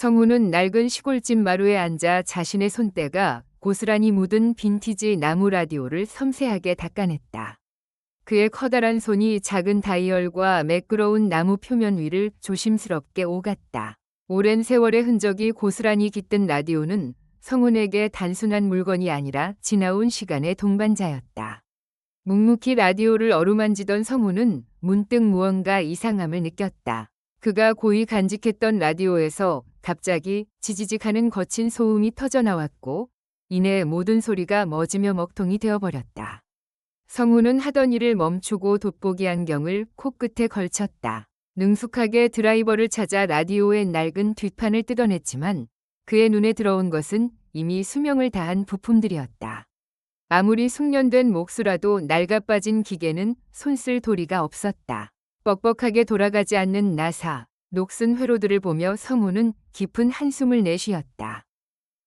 성우는 낡은 시골집 마루에 앉아 자신의 손때가 고스란히 묻은 빈티지 나무 라디오를 섬세하게 닦아냈다. 그의 커다란 손이 작은 다이얼과 매끄러운 나무 표면 위를 조심스럽게 오갔다. 오랜 세월의 흔적이 고스란히 깃든 라디오는 성훈에게 단순한 물건이 아니라 지나온 시간의 동반자였다. 묵묵히 라디오를 어루만지던 성훈은 문득 무언가 이상함을 느꼈다. 그가 고이 간직했던 라디오에서 갑자기 지지직 하는 거친 소음이 터져나왔고 이내 모든 소리가 멎으며 먹통이 되어버렸다. 성훈은 하던 일을 멈추고 돋보기 안경을 코끝에 걸쳤다. 능숙하게 드라이버를 찾아 라디오의 낡은 뒷판을 뜯어냈지만 그의 눈에 들어온 것은 이미 수명을 다한 부품들이었다. 아무리 숙련된 몫이라도 낡아빠진 기계는 손쓸 도리가 없었다. 뻑뻑하게 돌아가지 않는 나사, 녹슨 회로들을 보며 성훈은 깊은 한숨을 내쉬었다.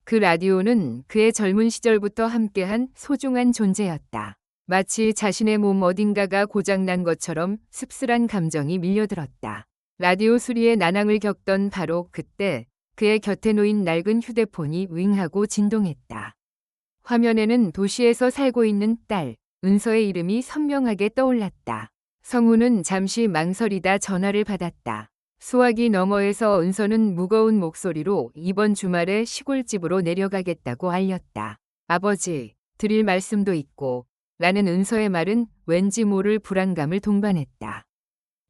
그 라디오는 그의 젊은 시절부터 함께한 소중한 존재였다. 마치 자신의 몸 어딘가가 고장난 것처럼 씁쓸한 감정이 밀려들었다. 라디오 수리의 난항을 겪던 바로 그때 그의 곁에 놓인 낡은 휴대폰이 윙하고 진동했다. 화면에는 도시에서 살고 있는 딸, 은서의 이름이 선명하게 떠올랐다. 성훈은 잠시 망설이다 전화를 받았다. 수화기 너머에서 은서는 무거운 목소리로 이번 주말에 시골집으로 내려가겠다고 알렸다. 아버지, 드릴 말씀도 있고 라는 은서의 말은 왠지 모를 불안감을 동반했다.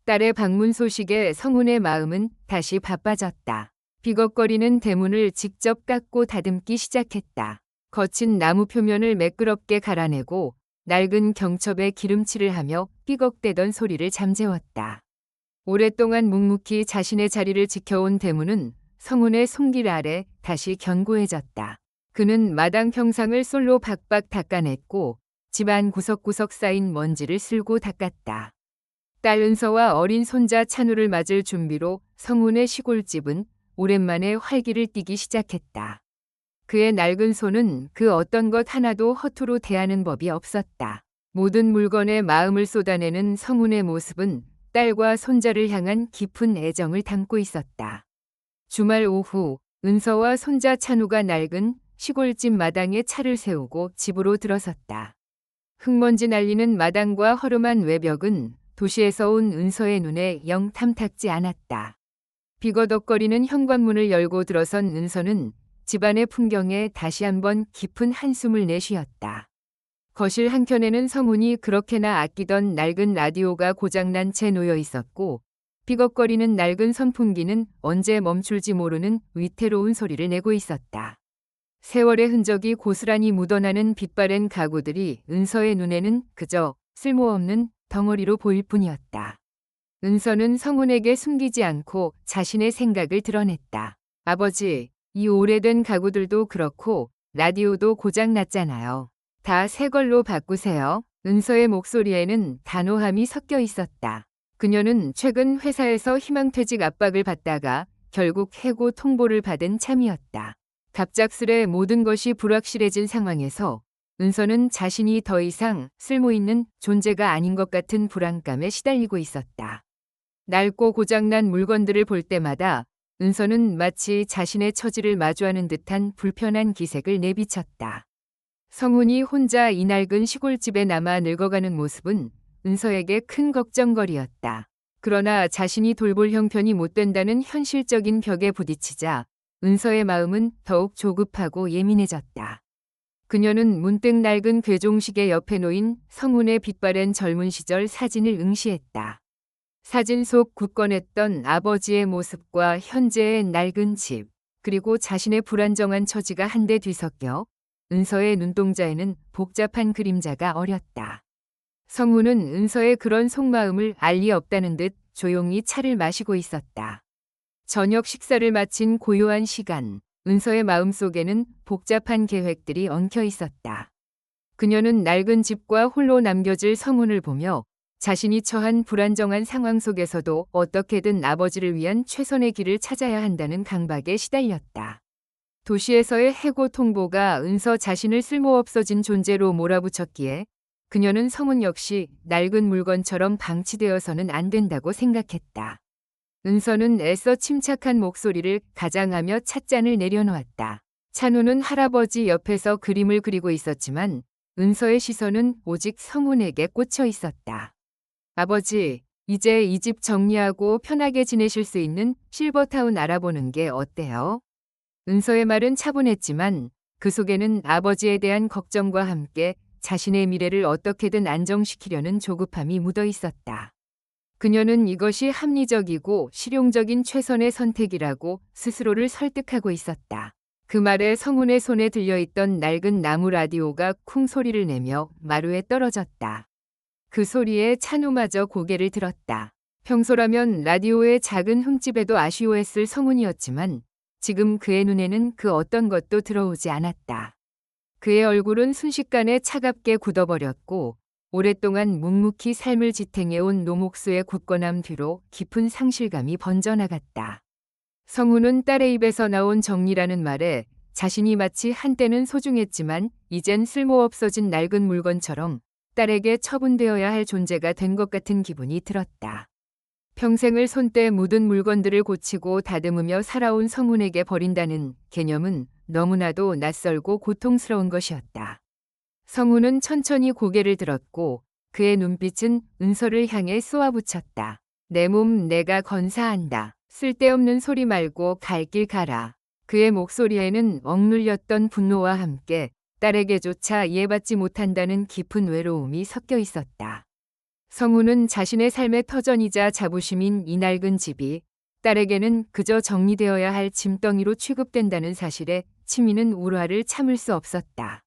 딸의 방문 소식에 성훈의 마음은 다시 바빠졌다. 비걱거리는 대문을 직접 깎고 다듬기 시작했다. 거친 나무 표면을 매끄럽게 갈아내고 낡은 경첩에 기름칠을 하며 삐걱대던 소리를 잠재웠다. 오랫동안 묵묵히 자신의 자리를 지켜온 대문은 성훈의 손길 아래 다시 견고해졌다. 그는 마당 평상을 솔로 박박 닦아냈고 집안 구석구석 쌓인 먼지를 쓸고 닦았다. 딸 은서와 어린 손자 찬우를 맞을 준비로 성훈의 시골집은 오랜만에 활기를 띠기 시작했다. 그의 낡은 손은 그 어떤 것 하나도 허투루 대하는 법이 없었다. 모든 물건에 마음을 쏟아내는 성훈의 모습은 딸과 손자를 향한 깊은 애정을 담고 있었다. 주말 오후 은서와 손자 찬우가 낡은 시골집 마당에 차를 세우고 집으로 들어섰다. 흙먼지 날리는 마당과 허름한 외벽은 도시에서 온 은서의 눈에 영 탐탁지 않았다. 비거덕거리는 현관문을 열고 들어선 은서는 집안의 풍경에 다시 한번 깊은 한숨을 내쉬었다. 거실 한켠에는 성훈이 그렇게나 아끼던 낡은 라디오가 고장난 채 놓여 있었고 비걱거리는 낡은 선풍기는 언제 멈출지 모르는 위태로운 소리를 내고 있었다. 세월의 흔적이 고스란히 묻어나는 빛바랜 가구들이 은서의 눈에는 그저 쓸모없는 덩어리로 보일 뿐이었다. 은서는 성훈에게 숨기지 않고 자신의 생각을 드러냈다. 아버지, 이 오래된 가구들도 그렇고 라디오도 고장났잖아요. 다 새 걸로 바꾸세요. 은서의 목소리에는 단호함이 섞여 있었다. 그녀는 최근 회사에서 희망퇴직 압박을 받다가 결국 해고 통보를 받은 참이었다. 갑작스레 모든 것이 불확실해진 상황에서 은서는 자신이 더 이상 쓸모있는 존재가 아닌 것 같은 불안감에 시달리고 있었다. 낡고 고장난 물건들을 볼 때마다 은서는 마치 자신의 처지를 마주하는 듯한 불편한 기색을 내비쳤다. 성훈이 혼자 이 낡은 시골집에 남아 늙어가는 모습은 은서에게 큰 걱정거리였다. 그러나 자신이 돌볼 형편이 못 된다는 현실적인 벽에 부딪히자 은서의 마음은 더욱 조급하고 예민해졌다. 그녀는 문득 낡은 괴종시계 옆에 놓인 성훈의 빛바랜 젊은 시절 사진을 응시했다. 사진 속 굳건했던 아버지의 모습과 현재의 낡은 집, 그리고 자신의 불안정한 처지가 한데 뒤섞여 은서의 눈동자에는 복잡한 그림자가 어렸다. 성훈은 은서의 그런 속마음을 알 리 없다는 듯 조용히 차를 마시고 있었다. 저녁 식사를 마친 고요한 시간, 은서의 마음속에는 복잡한 계획들이 엉켜 있었다. 그녀는 낡은 집과 홀로 남겨질 성훈을 보며 자신이 처한 불안정한 상황 속에서도 어떻게든 아버지를 위한 최선의 길을 찾아야 한다는 강박에 시달렸다. 도시에서의 해고 통보가 은서 자신을 쓸모없어진 존재로 몰아붙였기에 그녀는 성훈 역시 낡은 물건처럼 방치되어서는 안 된다고 생각했다. 은서는 애써 침착한 목소리를 가장하며 찻잔을 내려놓았다. 찬우는 할아버지 옆에서 그림을 그리고 있었지만 은서의 시선은 오직 성훈에게 꽂혀 있었다. 아버지, 이제 이 집 정리하고 편하게 지내실 수 있는 실버타운 알아보는 게 어때요? 은서의 말은 차분했지만 그 속에는 아버지에 대한 걱정과 함께 자신의 미래를 어떻게든 안정시키려는 조급함이 묻어 있었다. 그녀는 이것이 합리적이고 실용적인 최선의 선택이라고 스스로를 설득하고 있었다. 그 말에 성훈의 손에 들려있던 낡은 나무 라디오가 쿵 소리를 내며 마루에 떨어졌다. 그 소리에 찬우마저 고개를 들었다. 평소라면 라디오의 작은 흠집에도 아쉬워했을 성훈이었지만 지금 그의 눈에는 그 어떤 것도 들어오지 않았다. 그의 얼굴은 순식간에 차갑게 굳어버렸고 오랫동안 묵묵히 삶을 지탱해온 노목수의 굳건함 뒤로 깊은 상실감이 번져나갔다. 성훈은 딸의 입에서 나온 정리라는 말에 자신이 마치 한때는 소중했지만 이젠 쓸모없어진 낡은 물건처럼 딸에게 처분되어야 할 존재가 된 것 같은 기분이 들었다. 평생을 손때 묻은 물건들을 고치고 다듬으며 살아온 성훈에게 버린다는 개념은 너무나도 낯설고 고통스러운 것이었다. 성훈은 천천히 고개를 들었고 그의 눈빛은 은서를 향해 쏘아붙였다. 내 몸 내가 건사한다. 쓸데없는 소리 말고 갈 길 가라. 그의 목소리에는 억눌렸던 분노와 함께 딸에게조차 이해받지 못한다는 깊은 외로움이 섞여 있었다. 성훈은 자신의 삶의 터전이자 자부심인 이 낡은 집이 딸에게는 그저 정리되어야 할 짐덩이로 취급된다는 사실에 치미는 울화를 참을 수 없었다.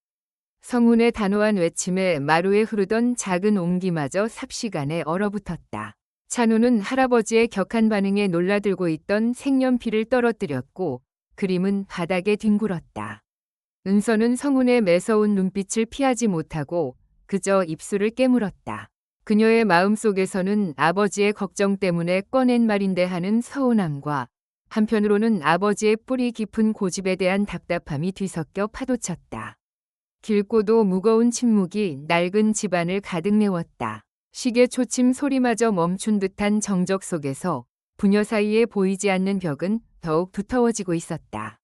성훈의 단호한 외침에 마루에 흐르던 작은 옹기마저 삽시간에 얼어붙었다. 찬우는 할아버지의 격한 반응에 놀라들고 있던 색연필을 떨어뜨렸고 그림은 바닥에 뒹굴었다. 은서는 성훈의 매서운 눈빛을 피하지 못하고 그저 입술을 깨물었다. 그녀의 마음속에서는 아버지의 걱정 때문에 꺼낸 말인데 하는 서운함과 한편으로는 아버지의 뿌리 깊은 고집에 대한 답답함이 뒤섞여 파도쳤다. 길고도 무거운 침묵이 낡은 집안을 가득 메웠다. 시계 초침 소리마저 멈춘 듯한 정적 속에서 부녀 사이에 보이지 않는 벽은 더욱 두터워지고 있었다.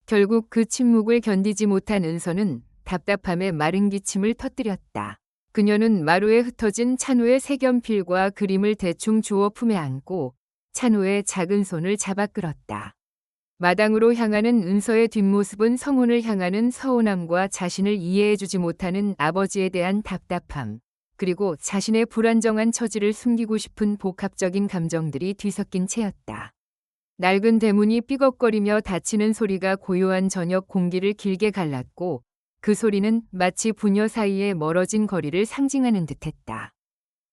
결국 그 침묵을 견디지 못한 은서는 답답함에 마른 기침을 터뜨렸다. 그녀는 마루에 흩어진 찬우의 색연필과 그림을 대충 주워 품에 안고 찬우의 작은 손을 잡아 끌었다. 마당으로 향하는 은서의 뒷모습은 성훈을 향하는 서운함과 자신을 이해해주지 못하는 아버지에 대한 답답함, 그리고 자신의 불안정한 처지를 숨기고 싶은 복합적인 감정들이 뒤섞인 채였다. 낡은 대문이 삐걱거리며 닫히는 소리가 고요한 저녁 공기를 길게 갈랐고 그 소리는 마치 부녀 사이에 멀어진 거리를 상징하는 듯했다.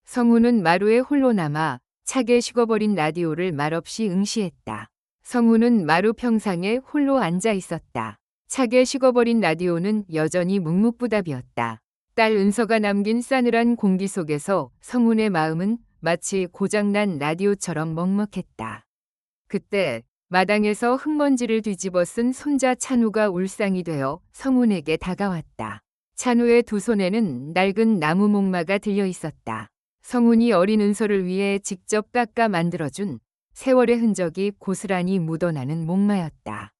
성훈은 마루에 홀로 남아 차게 식어버린 라디오를 말없이 응시했다. 성훈은 마루 평상에 홀로 앉아 있었다. 차게 식어버린 라디오는 여전히 묵묵부답이었다. 딸 은서가 남긴 싸늘한 공기 속에서 성훈의 마음은 마치 고장난 라디오처럼 먹먹했다. 그때 마당에서 흙먼지를 뒤집어 쓴 손자 찬우가 울상이 되어 성훈에게 다가왔다. 찬우의 두 손에는 낡은 나무 목마가 들려 있었다. 성훈이 어린 은서를 위해 직접 깎아 만들어준 세월의 흔적이 고스란히 묻어나는 목마였다.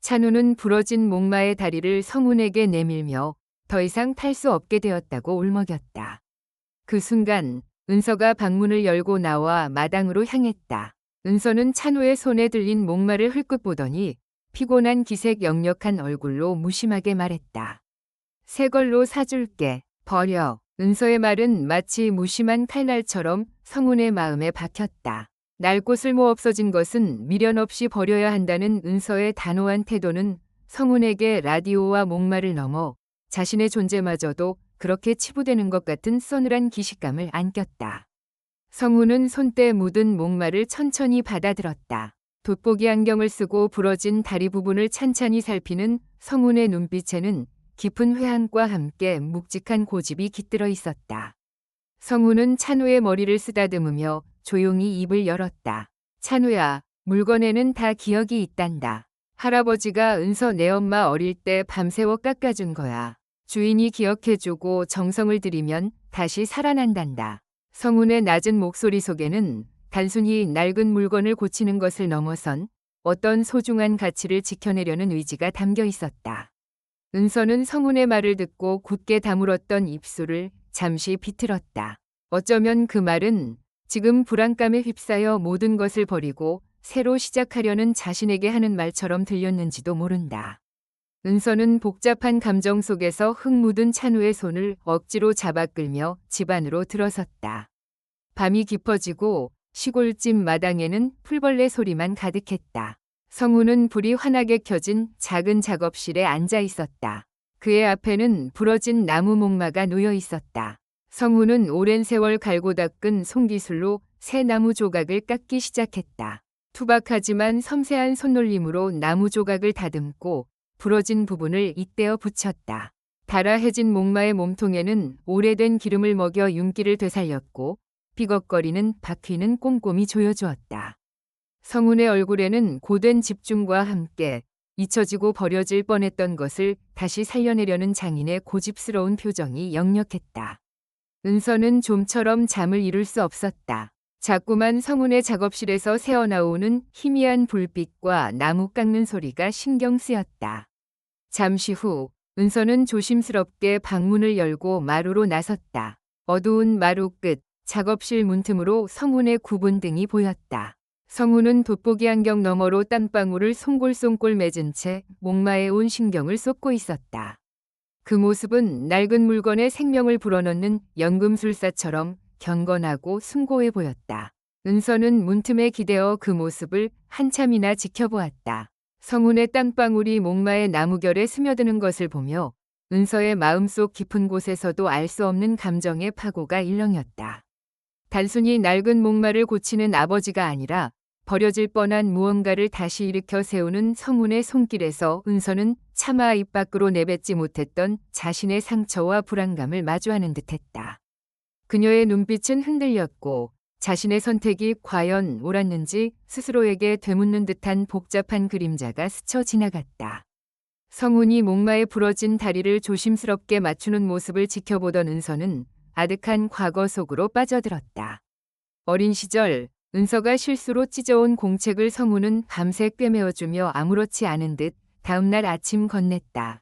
찬우는 부러진 목마의 다리를 성훈에게 내밀며 더 이상 탈 수 없게 되었다고 울먹였다. 그 순간 은서가 방문을 열고 나와 마당으로 향했다. 은서는 찬우의 손에 들린 목마를 흘끗 보더니 피곤한 기색 역력한 얼굴로 무심하게 말했다. 새 걸로 사줄게. 버려. 은서의 말은 마치 무심한 칼날처럼 성훈의 마음에 박혔다. 낡고 쓸모없어진 것은 미련 없이 버려야 한다는 은서의 단호한 태도는 성훈에게 라디오와 목마를 넘어 자신의 존재마저도 그렇게 치부되는 것 같은 서늘한 기식감을 안겼다. 성훈은 손때 묻은 목마를 천천히 받아들었다. 돋보기 안경을 쓰고 부러진 다리 부분을 찬찬히 살피는 성훈의 눈빛에는 깊은 회한과 함께 묵직한 고집이 깃들어 있었다. 성훈은 찬우의 머리를 쓰다듬으며 조용히 입을 열었다. 찬우야, 물건에는 다 기억이 있단다. 할아버지가 은서 내 엄마 어릴 때 밤새워 깎아준 거야. 주인이 기억해주고 정성을 들이면 다시 살아난단다. 성훈의 낮은 목소리 속에는 단순히 낡은 물건을 고치는 것을 넘어선 어떤 소중한 가치를 지켜내려는 의지가 담겨 있었다. 은서는 성운의 말을 듣고 굳게 다물었던 입술을 잠시 비틀었다. 어쩌면 그 말은 지금 불안감에 휩싸여 모든 것을 버리고 새로 시작하려는 자신에게 하는 말처럼 들렸는지도 모른다. 은서는 복잡한 감정 속에서 흙 묻은 찬우의 손을 억지로 잡아 끌며 집 안으로 들어섰다. 밤이 깊어지고 시골집 마당에는 풀벌레 소리만 가득했다. 성우는 불이 환하게 켜진 작은 작업실에 앉아 있었다. 그의 앞에는 부러진 나무 목마가 놓여 있었다. 성우는 오랜 세월 갈고 닦은 손기술로 새 나무 조각을 깎기 시작했다. 투박하지만 섬세한 손놀림으로 나무 조각을 다듬고 부러진 부분을 잇대어 붙였다. 달아해진 목마의 몸통에는 오래된 기름을 먹여 윤기를 되살렸고 삐걱거리는 바퀴는 꼼꼼히 조여주었다. 성운의 얼굴에는 고된 집중과 함께 잊혀지고 버려질 뻔했던 것을 다시 살려내려는 장인의 고집스러운 표정이 역력했다. 은서는 좀처럼 잠을 이룰 수 없었다. 자꾸만 성운의 작업실에서 새어나오는 희미한 불빛과 나무 깎는 소리가 신경 쓰였다. 잠시 후 은서는 조심스럽게 방문을 열고 마루로 나섰다. 어두운 마루 끝 작업실 문틈으로 성운의 굽은 등이 보였다. 성운은 돋보기 안경 너머로 땀방울을 송골송골 맺은 채 목마에 온 신경을 쏟고 있었다. 그 모습은 낡은 물건에 생명을 불어넣는 연금술사처럼 경건하고 숭고해 보였다. 은서는 문틈에 기대어 그 모습을 한참이나 지켜보았다. 성운의 땀방울이 목마의 나무결에 스며드는 것을 보며 은서의 마음속 깊은 곳에서도 알 수 없는 감정의 파고가 일렁였다. 단순히 낡은 목마를 고치는 아버지가 아니라 버려질 뻔한 무언가를 다시 일으켜 세우는 성운의 손길에서 은서는 차마 입 밖으로 내뱉지 못했던 자신의 상처와 불안감을 마주하는 듯했다. 그녀의 눈빛은 흔들렸고 자신의 선택이 과연 옳았는지 스스로에게 되묻는 듯한 복잡한 그림자가 스쳐 지나갔다. 성운이 목마에 부러진 다리를 조심스럽게 맞추는 모습을 지켜보던 은서는 아득한 과거 속으로 빠져들었다. 어린 시절 은서가 실수로 찢어온 공책을 성운은 밤새 꿰매어주며 아무렇지 않은 듯 다음날 아침 건넸다.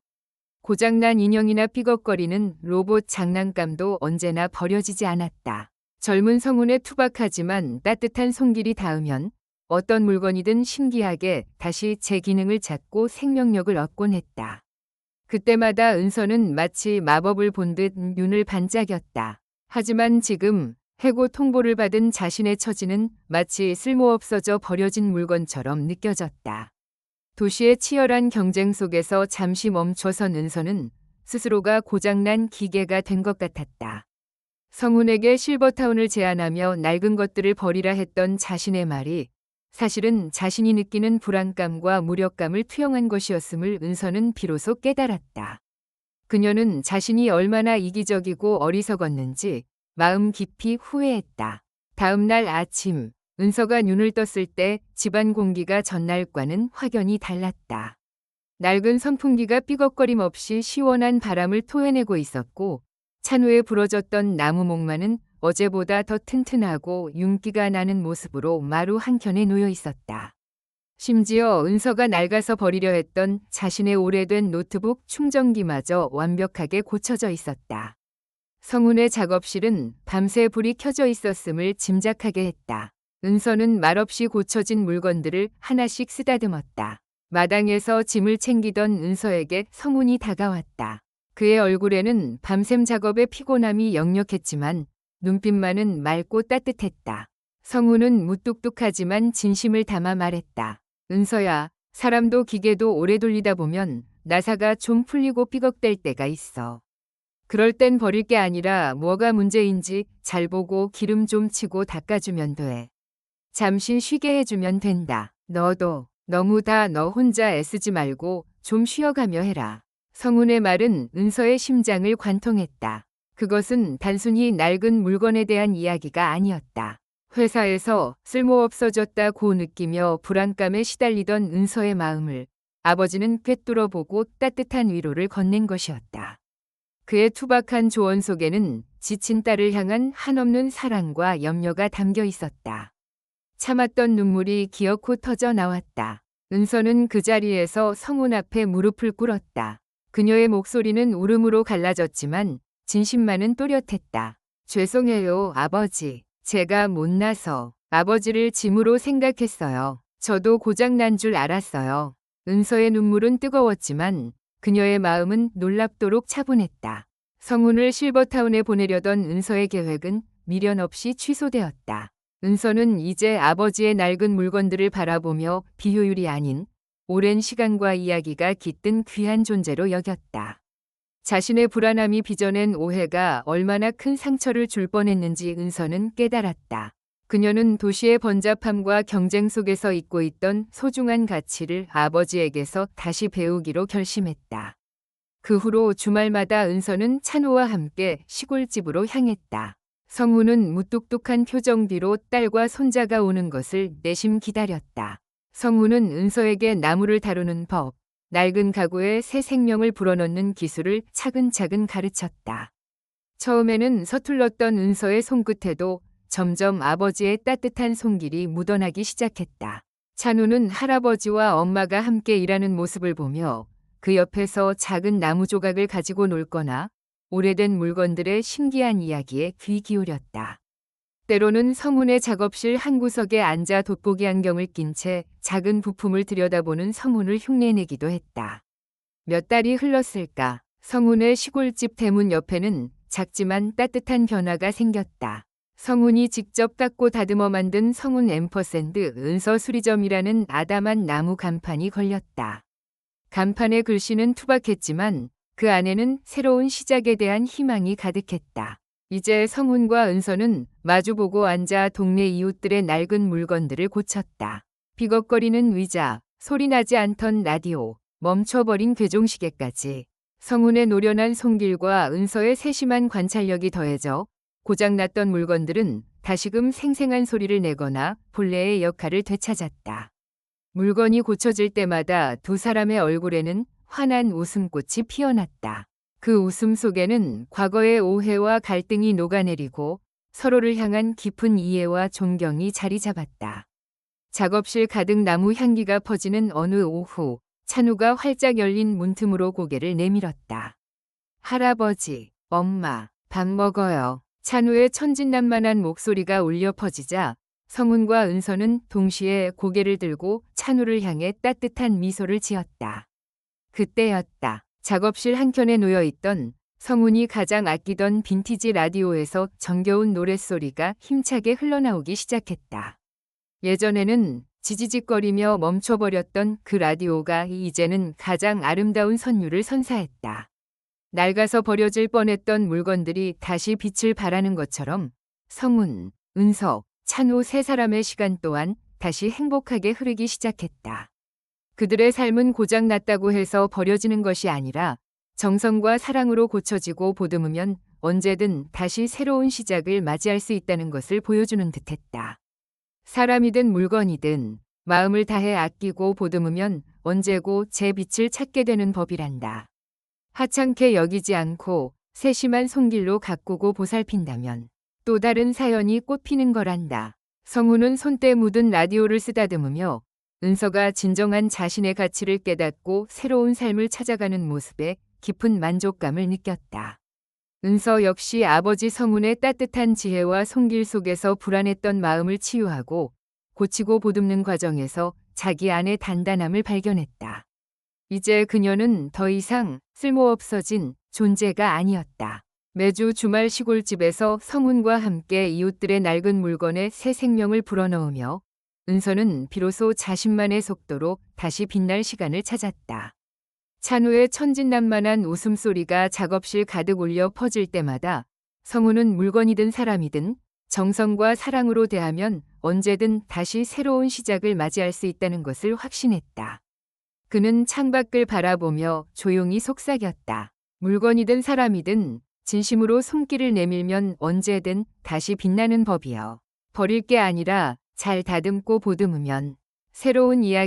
고장난 인형이나 삐걱거리는 로봇 장난감도 언제나 버려지지 않았다. 젊은 성운의 투박하지만 따뜻한 손길이 닿으면 어떤 물건이든 신기하게 다시 제 기능을 찾고 생명력을 얻곤 했다. 그때마다 은서는 마치 마법을 본 듯 눈을 반짝였다. 하지만 지금 해고 통보를 받은 자신의 처지는 마치 쓸모없어져 버려진 물건처럼 느껴졌다. 도시의 치열한 경쟁 속에서 잠시 멈춰선 은서는 스스로가 고장난 기계가 된 것 같았다. 성운에게 실버타운을 제안하며 낡은 것들을 버리라 했던 자신의 말이 사실은 자신이 느끼는 불안감과 무력감을 투영한 것이었음을 은서는 비로소 깨달았다. 그녀는 자신이 얼마나 이기적이고 어리석었는지 마음 깊이 후회했다. 다음 날 아침 은서가 눈을 떴을 때 집안 공기가 전날과는 확연히 달랐다. 낡은 선풍기가 삐걱거림 없이 시원한 바람을 토해내고 있었고 찬후에 부러졌던 나무 목마는 어제보다 더 튼튼하고 윤기가 나는 모습으로 마루 한켠에 놓여 있었다. 심지어 은서가 낡아서 버리려 했던 자신의 오래된 노트북 충전기마저 완벽하게 고쳐져 있었다. 성운의 작업실은 밤새 불이 켜져 있었음을 짐작하게 했다. 은서는 말없이 고쳐진 물건들을 하나씩 쓰다듬었다. 마당에서 짐을 챙기던 은서에게 성운이 다가왔다. 그의 얼굴에는 밤샘 작업의 피곤함이 역력했지만 눈빛만은 맑고 따뜻했다. 성운은 무뚝뚝하지만 진심을 담아 말했다. 은서야, 사람도 기계도 오래 돌리다 보면 나사가 좀 풀리고 삐걱댈 때가 있어. 그럴 땐 버릴 게 아니라 뭐가 문제인지 잘 보고 기름 좀 치고 닦아주면 돼. 잠시 쉬게 해주면 된다. 너도 너무 다 너 혼자 애쓰지 말고 좀 쉬어가며 해라. 성운의 말은 은서의 심장을 관통했다. 그것은 단순히 낡은 물건에 대한 이야기가 아니었다. 회사에서 쓸모없어졌다고 느끼며 불안감에 시달리던 은서의 마음을 아버지는 꿰뚫어보고 따뜻한 위로를 건넨 것이었다. 그의 투박한 조언 속에는 지친 딸을 향한 한없는 사랑과 염려가 담겨 있었다. 참았던 눈물이 기어코 터져 나왔다. 은서는 그 자리에서 성훈 앞에 무릎을 꿇었다. 그녀의 목소리는 울음으로 갈라졌지만 진심만은 또렷했다. 죄송해요, 아버지. 제가 못나서 아버지를 짐으로 생각했어요. 저도 고장난 줄 알았어요. 은서의 눈물은 뜨거웠지만 그녀의 마음은 놀랍도록 차분했다. 성훈을 실버타운에 보내려던 은서의 계획은 미련 없이 취소되었다. 은서는 이제 아버지의 낡은 물건들을 바라보며 비효율이 아닌 오랜 시간과 이야기가 깃든 귀한 존재로 여겼다. 자신의 불안함이 빚어낸 오해가 얼마나 큰 상처를 줄 뻔했는지 은서는 깨달았다. 그녀는 도시의 번잡함과 경쟁 속에서 잊고 있던 소중한 가치를 아버지에게서 다시 배우기로 결심했다. 그 후로 주말마다 은서는 찬호와 함께 시골집으로 향했다. 성훈은 무뚝뚝한 표정 뒤로 딸과 손자가 오는 것을 내심 기다렸다. 성훈은 은서에게 나무를 다루는 법, 낡은 가구에 새 생명을 불어넣는 기술을 차근차근 가르쳤다. 처음에는 서툴렀던 은서의 손끝에도 점점 아버지의 따뜻한 손길이 묻어나기 시작했다. 찬우는 할아버지와 엄마가 함께 일하는 모습을 보며 그 옆에서 작은 나무 조각을 가지고 놀거나 오래된 물건들의 신기한 이야기에 귀 기울였다. 때로는 성훈의 작업실 한 구석에 앉아 돋보기 안경을 낀 채 작은 부품을 들여다보는 성훈을 흉내내기도 했다. 몇 달이 흘렀을까? 성훈의 시골집 대문 옆에는 작지만 따뜻한 변화가 생겼다. 성훈이 직접 깎고 다듬어 만든 성훈 앰퍼샌드 은서 수리점이라는 아담한 나무 간판이 걸렸다. 간판의 글씨는 투박했지만 그 안에는 새로운 시작에 대한 희망이 가득했다. 이제 성훈과 은서는 마주보고 앉아 동네 이웃들의 낡은 물건들을 고쳤다. 비걱거리는 의자, 소리나지 않던 라디오, 멈춰버린 괴종시계까지. 성훈의 노련한 손길과 은서의 세심한 관찰력이 더해져 고장났던 물건들은 다시금 생생한 소리를 내거나 본래의 역할을 되찾았다. 물건이 고쳐질 때마다 두 사람의 얼굴에는 환한 웃음꽃이 피어났다. 그 웃음 속에는 과거의 오해와 갈등이 녹아내리고 서로를 향한 깊은 이해와 존경이 자리 잡았다. 작업실 가득 나무 향기가 퍼지는 어느 오후, 찬우가 활짝 열린 문틈으로 고개를 내밀었다. 할아버지, 엄마, 밥 먹어요. 찬우의 천진난만한 목소리가 울려 퍼지자 성훈과 은서는 동시에 고개를 들고 찬우를 향해 따뜻한 미소를 지었다. 그때였다. 작업실 한켠에 놓여있던 성훈이 가장 아끼던 빈티지 라디오에서 정겨운 노랫소리가 힘차게 흘러나오기 시작했다. 예전에는 지지직거리며 멈춰버렸던 그 라디오가 이제는 가장 아름다운 선율을 선사했다. 낡아서 버려질 뻔했던 물건들이 다시 빛을 발하는 것처럼 성훈, 은서, 찬우 세 사람의 시간 또한 다시 행복하게 흐르기 시작했다. 그들의 삶은 고장났다고 해서 버려지는 것이 아니라 정성과 사랑으로 고쳐지고 보듬으면 언제든 다시 새로운 시작을 맞이할 수 있다는 것을 보여주는 듯했다. 사람이든 물건이든 마음을 다해 아끼고 보듬으면 언제고 제 빛을 찾게 되는 법이란다. 하찮게 여기지 않고 세심한 손길로 가꾸고 보살핀다면 또 다른 사연이 꽃피는 거란다. 성훈은 손때 묻은 라디오를 쓰다듬으며 은서가 진정한 자신의 가치를 깨닫고 새로운 삶을 찾아가는 모습에 깊은 만족감을 느꼈다. 은서 역시 아버지 성훈의 따뜻한 지혜와 손길 속에서 불안했던 마음을 치유하고 고치고 보듬는 과정에서 자기 안의 단단함을 발견했다. 이제 그녀는 더 이상 쓸모없어진 존재가 아니었다. 매주 주말 시골집에서 성훈과 함께 이웃들의 낡은 물건에 새 생명을 불어넣으며 은서는 비로소 자신만의 속도로 다시 빛날 시간을 찾았다. 찬우의 천진난만한 웃음소리가 작업실 가득 울려 퍼질 때마다 성훈은 물건이든 사람이든 정성과 사랑으로 대하면 언제든 다시 새로운 시작을 맞이할 수 있다는 것을 확신했다. 그는 창밖을 바라보며 조용히 속삭였다. 물건이든 사람이든 진심으로 손길을 내밀면 언제든 다시 빛나는 법이여. 버릴 게 아니라 잘 다듬고 보듬으면 새로운 이야기